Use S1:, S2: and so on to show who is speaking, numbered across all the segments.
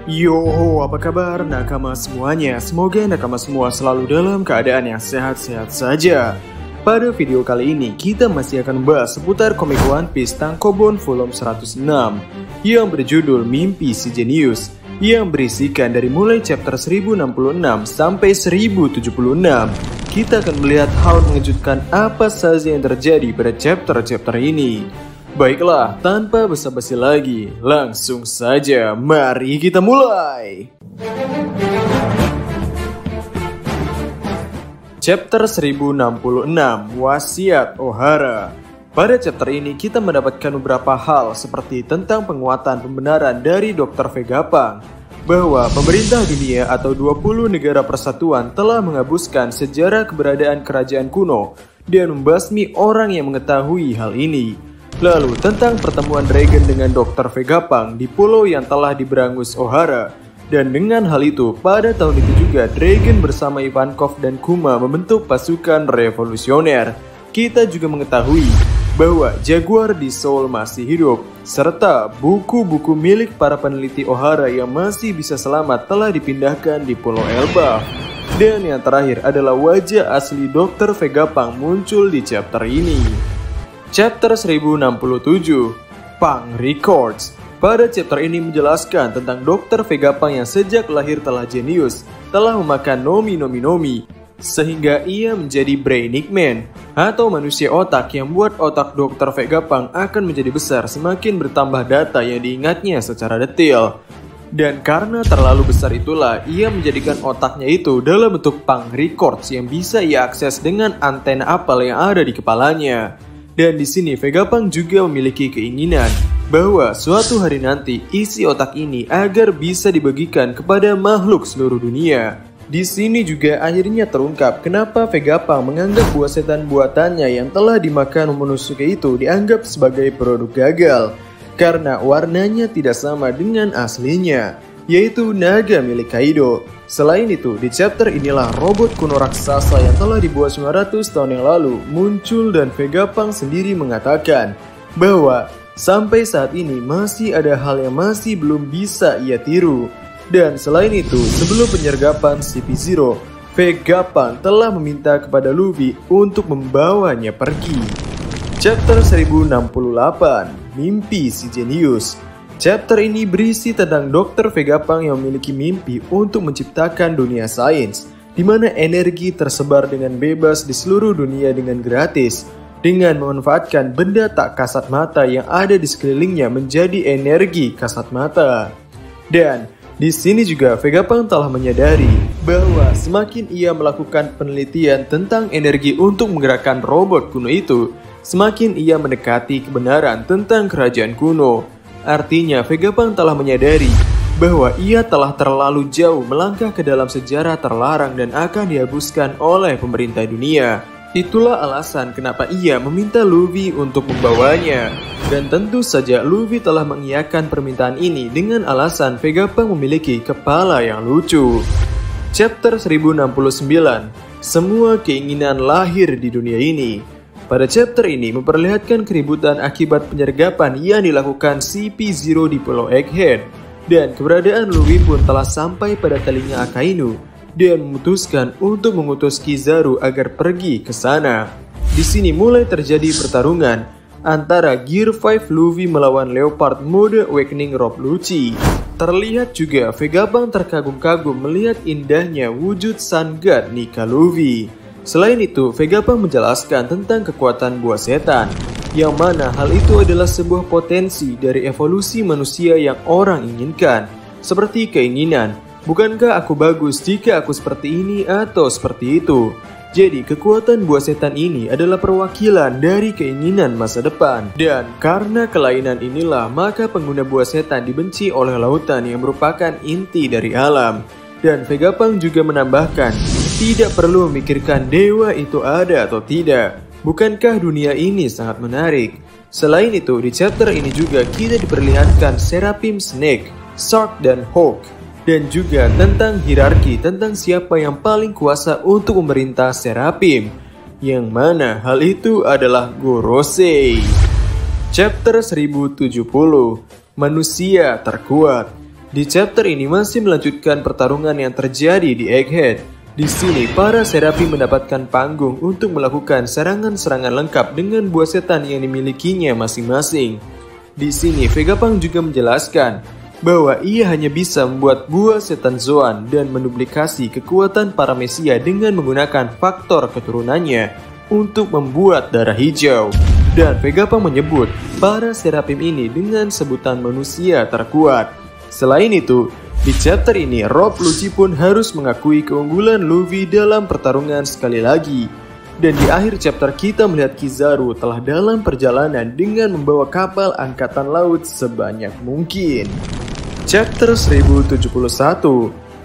S1: Yo, apa kabar nakama semuanya? Semoga nakama semua selalu dalam keadaan yang sehat-sehat saja. Pada video kali ini, kita masih akan membahas seputar komik One Piece Tankobon Volume 106 yang berjudul Mimpi Si Genius, yang berisikan dari mulai chapter 1066 sampai 1076. Kita akan melihat hal mengejutkan apa saja yang terjadi pada chapter-chapter ini. Baiklah, tanpa basa-basi lagi, langsung saja mari kita mulai. Chapter 1066, Wasiat Ohara. Pada chapter ini kita mendapatkan beberapa hal seperti tentang penguatan pembenaran dari Dr. Vegapunk, bahwa pemerintah dunia atau 20 negara persatuan telah menghapuskan sejarah keberadaan kerajaan kuno dan membasmi orang yang mengetahui hal ini. Lalu tentang pertemuan Dragon dengan Dr. Vegapunk di pulau yang telah diberangus Ohara. Dan dengan hal itu, pada tahun itu juga Dragon bersama Ivankov dan Kuma membentuk pasukan revolusioner. Kita juga mengetahui bahwa Jaguar di Seoul masih hidup, serta buku-buku milik para peneliti Ohara yang masih bisa selamat telah dipindahkan di Pulau Elbaf. Dan yang terakhir adalah wajah asli Dr. Vegapunk muncul di chapter ini. Chapter 1067, Punk Records. Pada chapter ini menjelaskan tentang Dr. Vegapunk yang sejak lahir telah jenius, telah memakan nomi, sehingga ia menjadi Brainic Man, atau manusia otak yang buat otak Dr. Vegapunk akan menjadi besar semakin bertambah data yang diingatnya secara detail. Dan karena terlalu besar itulah, ia menjadikan otaknya itu dalam bentuk Punk Records yang bisa ia akses dengan antena apel yang ada di kepalanya. Dan di sini Vegapunk juga memiliki keinginan bahwa suatu hari nanti isi otak ini agar bisa dibagikan kepada makhluk seluruh dunia. Di sini juga akhirnya terungkap kenapa Vegapunk menganggap buah setan buatannya yang telah dimakan Momonosuke itu dianggap sebagai produk gagal. Karena warnanya tidak sama dengan aslinya, yaitu naga milik Kaido. Selain itu, di chapter inilah robot kuno raksasa yang telah dibuat 900 tahun yang lalu muncul dan Vegapunk sendiri mengatakan bahwa sampai saat ini masih ada hal yang masih belum bisa ia tiru. Dan selain itu, sebelum penyergapan CP0, Vegapunk telah meminta kepada Luffy untuk membawanya pergi. Chapter 1068, Mimpi Si Genius. Chapter ini berisi tentang Dr. Vegapunk yang memiliki mimpi untuk menciptakan dunia sains, di mana energi tersebar dengan bebas di seluruh dunia dengan gratis, dengan memanfaatkan benda tak kasat mata yang ada di sekelilingnya menjadi energi kasat mata. Dan di sini juga Vegapunk telah menyadari bahwa semakin ia melakukan penelitian tentang energi untuk menggerakkan robot kuno itu, semakin ia mendekati kebenaran tentang kerajaan kuno. Artinya, Vegapunk telah menyadari bahwa ia telah terlalu jauh melangkah ke dalam sejarah terlarang dan akan dihapuskan oleh pemerintah dunia. Itulah alasan kenapa ia meminta Luffy untuk membawanya. Dan tentu saja Luffy telah mengiyakan permintaan ini dengan alasan Vegapunk memiliki kepala yang lucu. Chapter 1069, Semua Keinginan Lahir di Dunia Ini. Pada chapter ini memperlihatkan keributan akibat penyergapan yang dilakukan CP0 di Pulau Egghead, dan keberadaan Luffy pun telah sampai pada telinga Akainu dan memutuskan untuk mengutus Kizaru agar pergi ke sana. Di sini mulai terjadi pertarungan antara Gear 5 Luffy melawan Leopard mode Awakening Rob Lucci. Terlihat juga Vegapunk terkagum-kagum melihat indahnya wujud Sun God Nika Luffy. Selain itu, Vegapunk menjelaskan tentang kekuatan buah setan, yang mana hal itu adalah sebuah potensi dari evolusi manusia yang orang inginkan. Seperti keinginan, bukankah aku bagus jika aku seperti ini atau seperti itu? Jadi, kekuatan buah setan ini adalah perwakilan dari keinginan masa depan. Dan karena kelainan inilah, maka pengguna buah setan dibenci oleh lautan yang merupakan inti dari alam. Dan Vegapunk juga menambahkan, tidak perlu memikirkan dewa itu ada atau tidak. Bukankah dunia ini sangat menarik? Selain itu, di chapter ini juga kita diperlihatkan Seraphim Snake, Shark dan Hawk. Dan juga tentang hierarki tentang siapa yang paling kuasa untuk memerintah Seraphim. Yang mana hal itu adalah Gorosei. Chapter 1070, Manusia Terkuat. Di chapter ini masih melanjutkan pertarungan yang terjadi di Egghead. Di sini para Seraphim mendapatkan panggung untuk melakukan serangan-serangan lengkap dengan buah setan yang dimilikinya masing-masing. Di sini Vegapunk juga menjelaskan bahwa ia hanya bisa membuat buah setan Zoan dan menduplikasi kekuatan para Mesia dengan menggunakan faktor keturunannya untuk membuat darah hijau. Dan Vegapunk menyebut para Seraphim ini dengan sebutan manusia terkuat. Selain itu, di chapter ini Rob Lucci pun harus mengakui keunggulan Luffy dalam pertarungan sekali lagi. Dan di akhir chapter kita melihat Kizaru telah dalam perjalanan dengan membawa kapal angkatan laut sebanyak mungkin. Chapter 1071,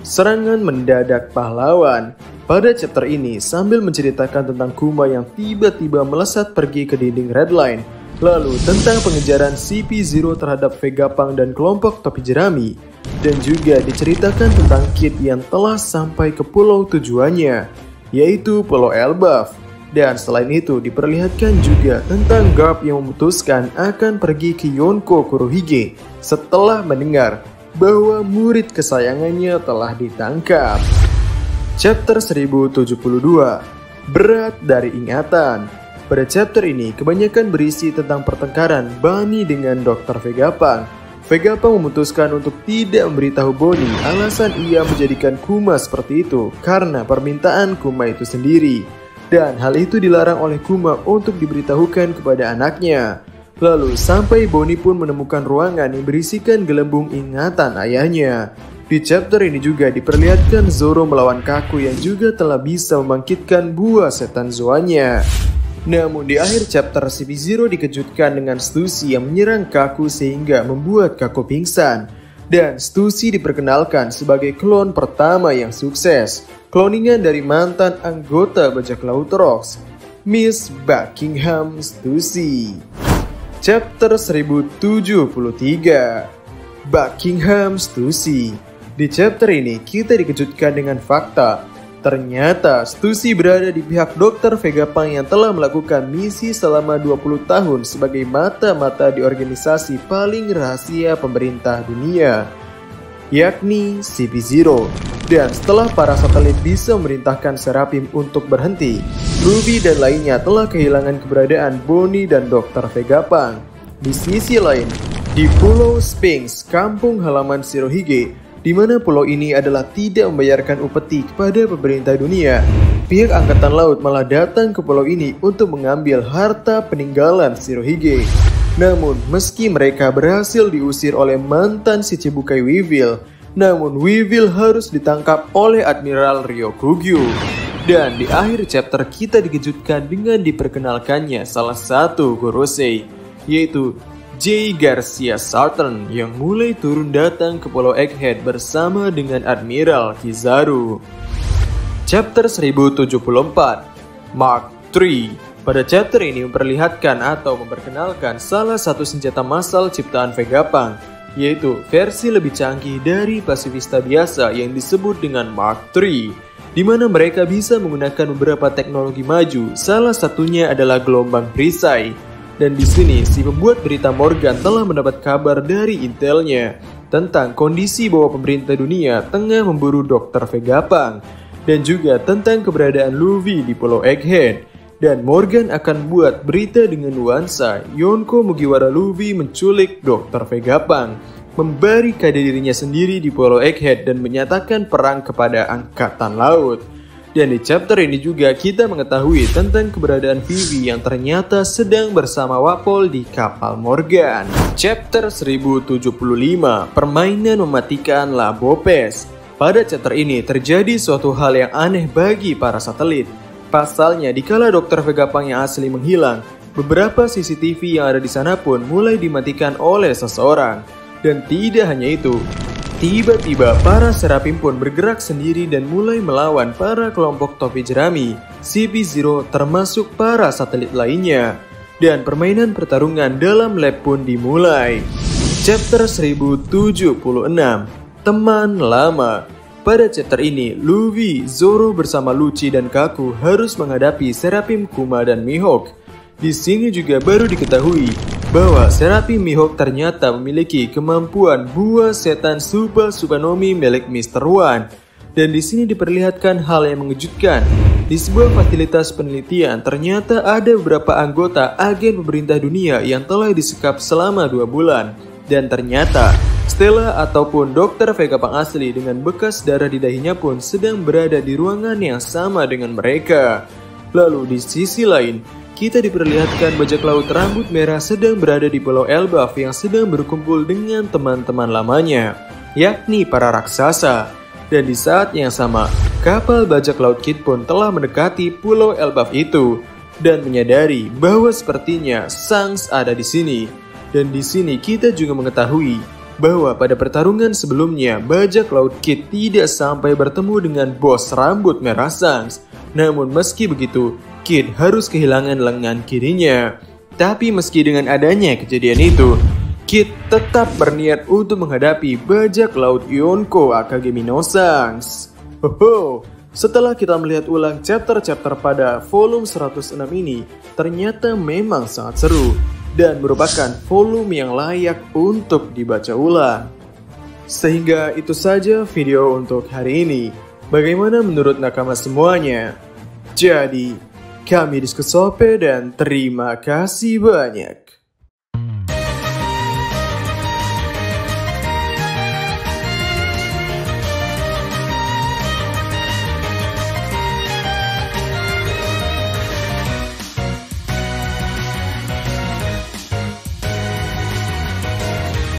S1: Serangan Mendadak Pahlawan. Pada chapter ini sambil menceritakan tentang Kuma yang tiba-tiba melesat pergi ke dinding Red Line, lalu tentang pengejaran CP0 terhadap Vegapunk dan kelompok topi jerami, dan juga diceritakan tentang Kid yang telah sampai ke pulau tujuannya, yaitu Pulau Elbaf. Dan selain itu diperlihatkan juga tentang Garp yang memutuskan akan pergi ke Yonko Kurohige setelah mendengar bahwa murid kesayangannya telah ditangkap. Chapter 1072, Berat dari Ingatan. Pada chapter ini kebanyakan berisi tentang pertengkaran Bani dengan Dr. Vegapunk. Vegapunk memutuskan untuk tidak memberitahu Bonnie alasan ia menjadikan Kuma seperti itu karena permintaan Kuma itu sendiri. Dan hal itu dilarang oleh Kuma untuk diberitahukan kepada anaknya. Lalu sampai Bonnie pun menemukan ruangan yang berisikan gelembung ingatan ayahnya. Di chapter ini juga diperlihatkan Zoro melawan Kaku yang juga telah bisa membangkitkan buah setan Zoannya. Namun di akhir chapter CP0 dikejutkan dengan Stussy yang menyerang Kaku sehingga membuat Kaku pingsan. Dan Stussy diperkenalkan sebagai klon pertama yang sukses, kloningan dari mantan anggota bajak laut Rocks, Miss Buckingham Stussy. Chapter 1073, Buckingham Stussy. Di chapter ini kita dikejutkan dengan fakta ternyata Stussy berada di pihak Dr. Vegapunk yang telah melakukan misi selama 20 tahun sebagai mata-mata di organisasi paling rahasia pemerintah dunia, yakni CP0. Dan setelah para satelit bisa memerintahkan Seraphim untuk berhenti, Ruby dan lainnya telah kehilangan keberadaan Bonnie dan Dr. Vegapunk. Di sisi lain, di Pulau Sphinx, kampung halaman Shirohige, di mana pulau ini adalah tidak membayarkan upeti kepada pemerintah dunia, pihak angkatan laut malah datang ke pulau ini untuk mengambil harta peninggalan Shirohige. Namun, meski mereka berhasil diusir oleh mantan Shichibukai Weevil, namun Weevil harus ditangkap oleh Admiral Ryokugyu. Dan di akhir chapter kita dikejutkan dengan diperkenalkannya salah satu Gorosei, yaitu J. Garcia Sartern yang mulai turun datang ke Pulau Egghead bersama dengan Admiral Kizaru. Chapter 1074, Mark III. Pada chapter ini memperlihatkan atau memperkenalkan salah satu senjata massal ciptaan Vegapunk, yaitu versi lebih canggih dari pasifista biasa yang disebut dengan Mark III, di mana mereka bisa menggunakan beberapa teknologi maju, salah satunya adalah gelombang perisai. Dan di sini si pembuat berita Morgan telah mendapat kabar dari intelnya tentang kondisi bahwa pemerintah dunia tengah memburu Dr. Vegapunk dan juga tentang keberadaan Luffy di Pulau Egghead. Dan Morgan akan buat berita dengan nuansa Yonko Mugiwara Luffy menculik Dr. Vegapunk, membarikade dirinya sendiri di Pulau Egghead dan menyatakan perang kepada angkatan laut. Dan di chapter ini juga kita mengetahui tentang keberadaan Vivi yang ternyata sedang bersama Wapol di kapal Morgan. Chapter 1075, Permainan Mematikan La Bopez. Pada chapter ini terjadi suatu hal yang aneh bagi para satelit. Pasalnya, dikala Dr. Vegapunk yang asli menghilang, beberapa CCTV yang ada di sana pun mulai dimatikan oleh seseorang. Dan tidak hanya itu, tiba-tiba para Seraphim pun bergerak sendiri dan mulai melawan para kelompok topi jerami, CP0 termasuk para satelit lainnya. Dan permainan pertarungan dalam lab pun dimulai. Chapter 1076, Teman Lama. Pada chapter ini, Luffy, Zoro bersama Lucci dan Kaku harus menghadapi Seraphim, Kuma, dan Mihawk. Di sini juga baru diketahui bahwa Serapi Mihawk ternyata memiliki kemampuan buah setan Super Supanomi milik Mr. One. Dan di sini diperlihatkan hal yang mengejutkan. Di sebuah fasilitas penelitian, ternyata ada beberapa anggota agen pemerintah dunia yang telah disekap selama 2 bulan. Dan ternyata, Stella ataupun Dr. Vegapunk asli dengan bekas darah di dahinya pun sedang berada di ruangan yang sama dengan mereka. Lalu di sisi lain, kita diperlihatkan bajak laut rambut merah sedang berada di Pulau Elbaf yang sedang berkumpul dengan teman-teman lamanya, yakni para raksasa. Dan di saat yang sama, kapal bajak laut Kid pun telah mendekati Pulau Elbaf itu dan menyadari bahwa sepertinya Shanks ada di sini. Dan di sini kita juga mengetahui bahwa pada pertarungan sebelumnya bajak laut Kid tidak sampai bertemu dengan bos rambut merah Shanks. Namun meski begitu, Kid harus kehilangan lengan kirinya. Tapi meski dengan adanya kejadian itu, Kid tetap berniat untuk menghadapi bajak laut Yonko Akagami no Shanks. Setelah kita melihat ulang chapter-chapter pada volume 106 ini, ternyata memang sangat seru dan merupakan volume yang layak untuk dibaca ulang. Sehingga itu saja video untuk hari ini. Bagaimana menurut nakama semuanya? Jadi, kami Diskusope dan terima kasih banyak.